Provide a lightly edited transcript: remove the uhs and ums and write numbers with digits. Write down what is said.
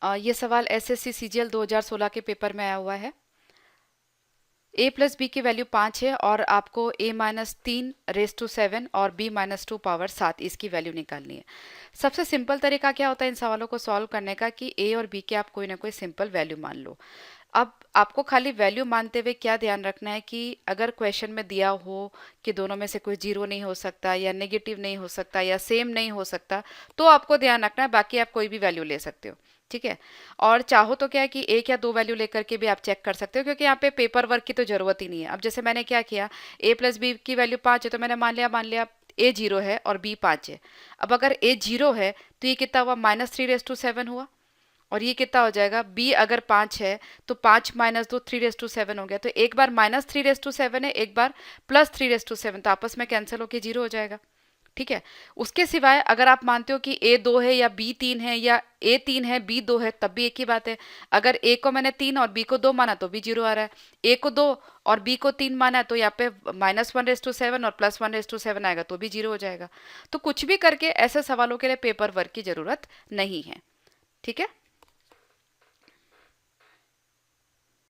ये सवाल SSC CGL 2016 के पेपर में आया हुआ है। a प्लस बी की वैल्यू 5 है और आपको a माइनस 3 रेस टू 7 और b माइनस 2 पावर 7 इसकी वैल्यू निकालनी है। सबसे सिंपल तरीका क्या होता है इन सवालों को सॉल्व करने का कि a और b के आप कोई ना कोई सिंपल वैल्यू मान लो। अब आपको खाली वैल्यू मानते हुए क्या ध्यान रखना है कि अगर क्वेश्चन में दिया हो कि दोनों में से कोई जीरो नहीं हो सकता या नेगेटिव नहीं हो सकता या सेम नहीं हो सकता, तो आपको ध्यान रखना है, बाकी आप कोई भी वैल्यू ले सकते हो। ठीक है। और चाहो तो क्या है कि एक या दो वैल्यू लेकर के भी आप चेक कर सकते हो, क्योंकि यहाँ पे पेपर वर्क की तो जरूरत ही नहीं है। अब जैसे मैंने क्या किया, a प्लस बी की वैल्यू 5 है तो मैंने मान लिया a जीरो है और b 5 है। अब अगर a जीरो है तो ये कितना हुआ, -3 रेस टू 7 हुआ। और ये कितना हो जाएगा, b अगर 5 है तो 5 माइनस 2 3 रेस टू 7 हो गया। तो एक बार -3 रेस टू 7 है, एक बार +3 रेस टू 7, तो आपस में कैंसिल होकर जीरो हो जाएगा। ठीक है। उसके सिवाय अगर आप मानते हो कि a 2 है या b 3 है या a 3 है b 2 है, तब भी एक ही बात है। अगर a को मैंने 3 और b को 2 माना तो भी जीरो आ रहा है। a को 2 और b को 3 माना तो यहाँ पे -1 रेस टू 7 और +1 रेस टू 7 आएगा तो भी जीरो हो जाएगा। तो कुछ भी करके ऐसे सवालों के लिए पेपर वर्क की जरूरत नहीं है। ठीक है।